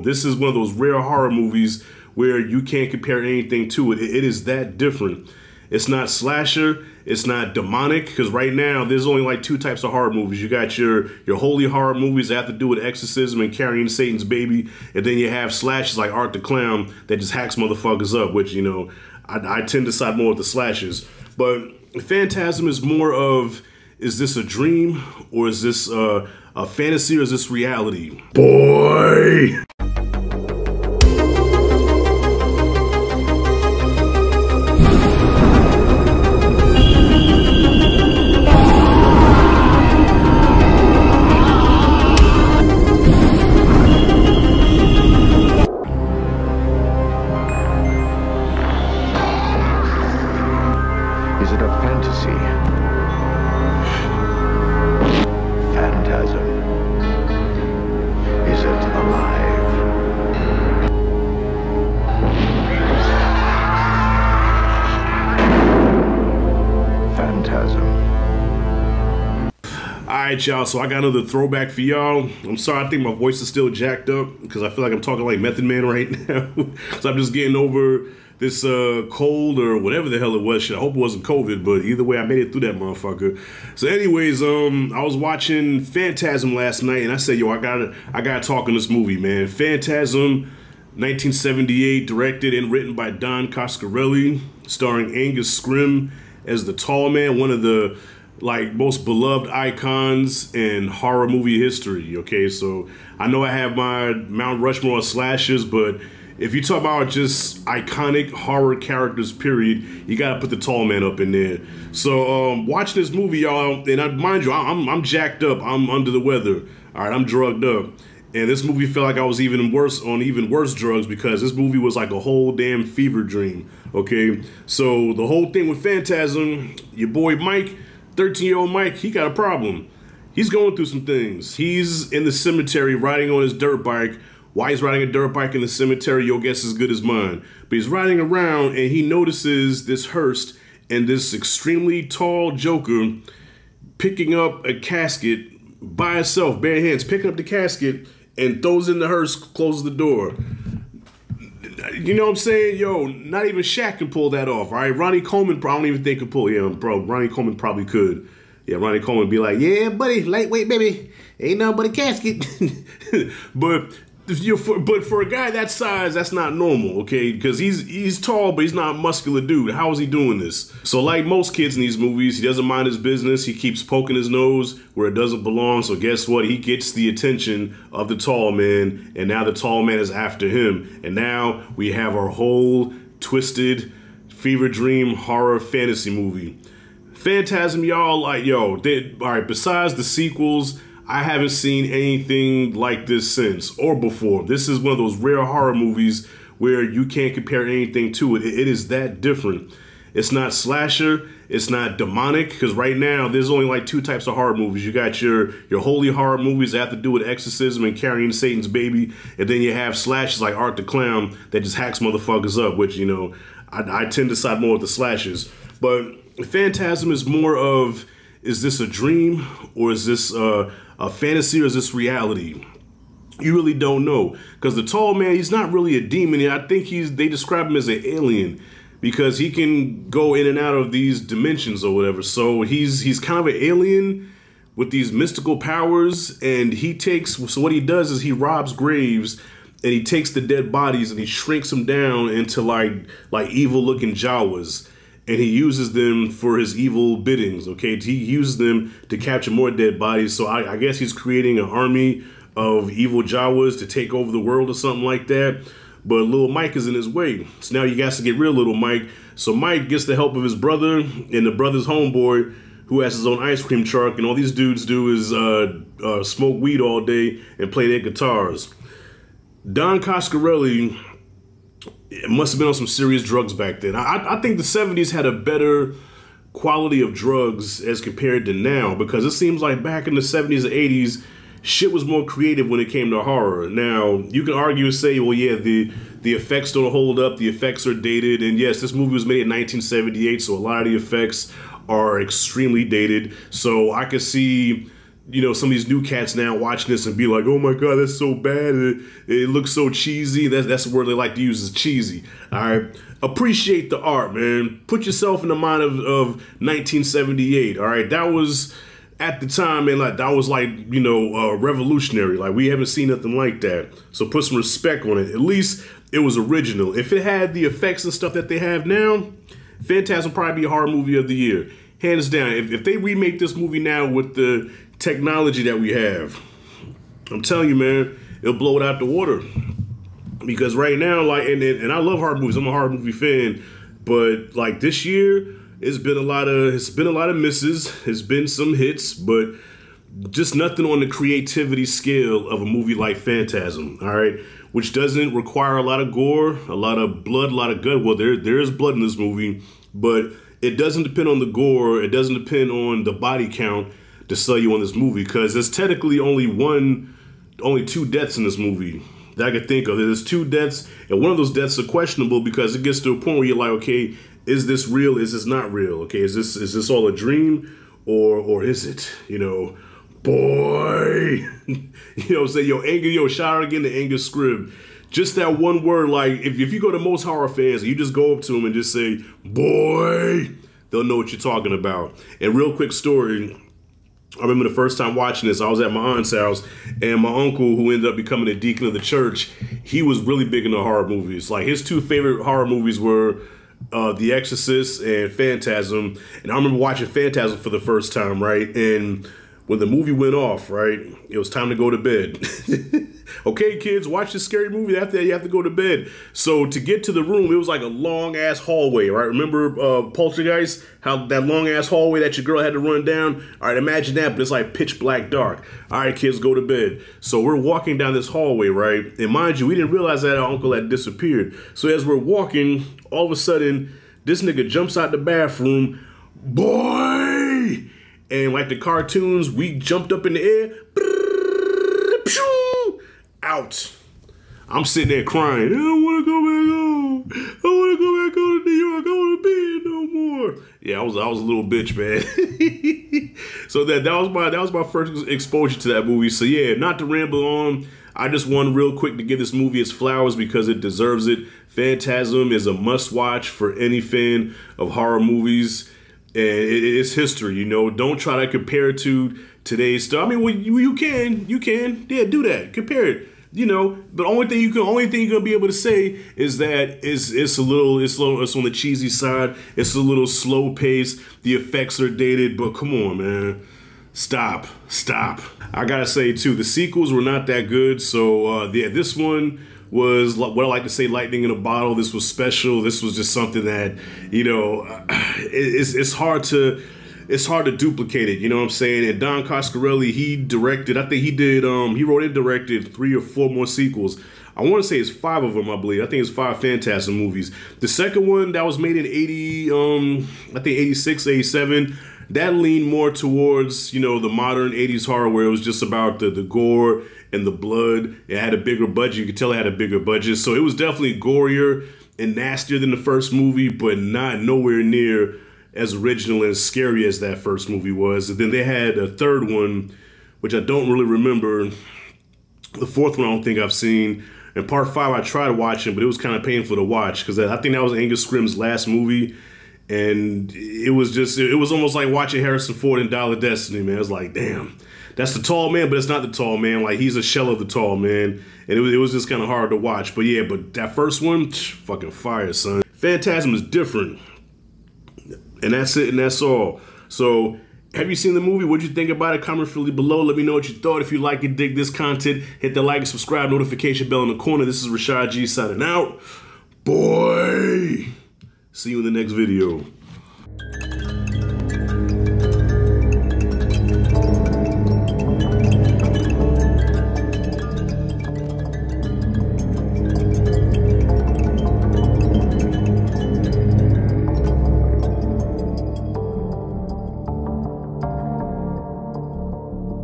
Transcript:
This is one of those rare horror movies where you can't compare anything to it. It is that different. It's not slasher, it's not demonic, because right now there's only like two types of horror movies. You got your holy horror movies that have to do with exorcism and carrying Satan's baby, and then you have slashes like Art the Clown that just hacks motherfuckers up, which, you know, I tend to side more with the slashes. But Phantasm is more of, is this a dream, or is this a fantasy, or is this reality? Boy! Is it a fantasy? Phantasm. Is it alive? Phantasm. Alright, y'all, so I got another throwback for y'all. I'm sorry, I think my voice is still jacked up because I feel like I'm talking like Method Man right now. So I'm just getting over this cold or whatever the hell it was. Shit, I hope it wasn't COVID, but either way, I made it through that motherfucker. So anyways, I was watching Phantasm last night, and I said, yo, I gotta talk on this movie, man. Phantasm, 1978, directed and written by Don Coscarelli, starring Angus Scrimm as the Tall Man, one of the like most beloved icons in horror movie history. Okay, so I know I have my Mount Rushmore of slashers, but if you talk about just iconic horror characters, period, you gotta put the Tall Man up in there. So watching this movie, y'all, and mind you, I'm jacked up, I'm under the weather. All right, I'm drugged up, and this movie felt like I was even worse drugs because this movie was like a whole damn fever dream. Okay, so the whole thing with Phantasm, your boy Mike, 13-year-old Mike, he got a problem. He's going through some things. He's in the cemetery riding on his dirt bike. Why he's riding a dirt bike in the cemetery, your guess is as good as mine. But he's riding around and he notices this hearse and this extremely tall Joker picking up a casket by itself, bare hands, picking up the casket and throws in the hearse, closes the door. You know what I'm saying? Yo, not even Shaq can pull that off, all right? Ronnie Coleman, I don't even think could pull it. Yeah, bro, Ronnie Coleman probably could. Yeah, Ronnie Coleman be like, yeah, buddy, lightweight, baby. Ain't nothing but a casket. But for a guy that size, that's not normal, okay? Because he's tall, but he's not a muscular dude. How is he doing this? So like most kids in these movies, he doesn't mind his business. He keeps poking his nose where it doesn't belong. So guess what? He gets the attention of the Tall Man, and now the Tall Man is after him. And now we have our whole twisted fever dream horror fantasy movie. Phantasm, y'all, like, yo, all right, besides the sequels, I haven't seen anything like this since or before. This is one of those rare horror movies where you can't compare anything to it. It is that different. It's not slasher, it's not demonic, because right now there's only like two types of horror movies. You got your holy horror movies that have to do with exorcism and carrying Satan's baby, and then you have slashes like Art the Clown that just hacks motherfuckers up, which, you know, I tend to side more with the slashes. But Phantasm is more of, is this a dream, or is this a fantasy, or is this reality? You really don't know, because the Tall Man, he's not really a demon. I think they describe him as an alien because he can go in and out of these dimensions or whatever. So he's kind of an alien with these mystical powers, and so what he does is he robs graves and he takes the dead bodies and he shrinks them down into like evil looking Jawas. And he uses them for his evil biddings, okay? He uses them to capture more dead bodies. So I guess he's creating an army of evil Jawas to take over the world or something like that. But little Mike is in his way. So now you got to get rid of little Mike. So Mike gets the help of his brother and the brother's homeboy, who has his own ice cream truck. And all these dudes do is smoke weed all day and play their guitars. Don Coscarelli, it must have been on some serious drugs back then. I think the 70s had a better quality of drugs as compared to now, because it seems like back in the 70s and 80s, shit was more creative when it came to horror. Now, you can argue and say, well, yeah, the effects don't hold up, the effects are dated, and yes, this movie was made in 1978, so a lot of the effects are extremely dated. So I could see you know, some of these new cats now watching this and be like, oh my God, that's so bad. It looks so cheesy. That's the word they like to use, is cheesy. All right. Appreciate the art, man. Put yourself in the mind of 1978. All right. That was, at the time, man, like, that was like, you know, revolutionary. Like, we haven't seen nothing like that. So put some respect on it. At least it was original. If it had the effects and stuff that they have now, Phantasm would probably be a horror movie of the year. Hands down. If they remake this movie now with the technology that we have, I'm telling you, man, it'll blow it out the water. Because right now, like, and I love horror movies. I'm a horror movie fan, but like this year, it's been a lot of misses. It's been some hits, but just nothing on the creativity scale of a movie like Phantasm. All right, which doesn't require a lot of gore, a lot of blood, a lot of gut. Well, there is blood in this movie, but it doesn't depend on the gore. It doesn't depend on the body count to sell you on this movie, because there's technically only 2 deaths in this movie that I could think of. There's 2 deaths, and one of those deaths are questionable because it gets to a point where you're like, okay, is this real? Is this not real? Okay, is this all a dream, or is it? You know, boy, you know what I'm saying? Shout out again to Angus Scribb. Just that one word, like, if you go to most horror fans and you just go up to them and just say, boy, they'll know what you're talking about. And real quick story, I remember the first time watching this, I was at my aunt's house, and my uncle, who ended up becoming a deacon of the church, he was really big into horror movies. Like, his 2 favorite horror movies were The Exorcist and Phantasm. And I remember watching Phantasm for the first time, right? And when the movie went off, right, it was time to go to bed. Okay, kids, watch this scary movie. After that, you have to go to bed. So to get to the room, it was like a long-ass hallway, right? Remember Poltergeist? How that long-ass hallway that your girl had to run down? All right, imagine that, but it's like pitch black dark. All right, kids, go to bed. So we're walking down this hallway, right? And mind you, we didn't realize that our uncle had disappeared. So as we're walking, all of a sudden, this nigga jumps out the bathroom. Boy! And like the cartoons, we jumped up in the air. Out. I'm sitting there crying. I don't want to go back home. I want to go back home to New York. I don't want to be here no more. Yeah, I was a little bitch, man. So that was my first exposure to that movie. So yeah, not to ramble on, I just wanted real quick to give this movie its flowers because it deserves it. Phantasm is a must-watch for any fan of horror movies. And it's history, you know. Don't try to compare it to today's stuff. I mean, well, you can, yeah, do that, compare it, you know. But only thing you're gonna be able to say is that it's on the cheesy side. It's a little slow pace. The effects are dated, but come on, man, stop. I gotta say too, the sequels were not that good. So yeah, this one was what I like to say, lightning in a bottle. This was special. This was just something that, you know, it's hard to duplicate it. You know what I'm saying? And Don Coscarelli, he directed. I think he wrote and directed 3 or 4 more sequels. I want to say it's 5 of them, I believe. I think it's 5 Phantasm movies. The second one that was made in 86, 87. That leaned more towards, you know, the modern 80s horror where it was just about the gore and the blood. It had a bigger budget. You could tell it had a bigger budget. So it was definitely gorier and nastier than the first movie, but not nowhere near as original and scary as that first movie was. And then they had a third one, which I don't really remember. The fourth one I don't think I've seen. And part 5 I tried watching, but it was kind of painful to watch because I think that was Angus Scrimm's last movie. And it was almost like watching Harrison Ford in Dial of Destiny, man. It was like, damn, that's the tall man, but it's not the tall man. Like, he's a shell of the tall man. And it was just kind of hard to watch. But yeah, but that first one, fucking fire, son. Phantasm is different. And that's it, and that's all. So, have you seen the movie? What'd you think about it? Comment freely below. Let me know what you thought. If you like and dig this content, hit the like and subscribe, notification bell in the corner. This is Rashad G signing out. Boy! See you in the next video.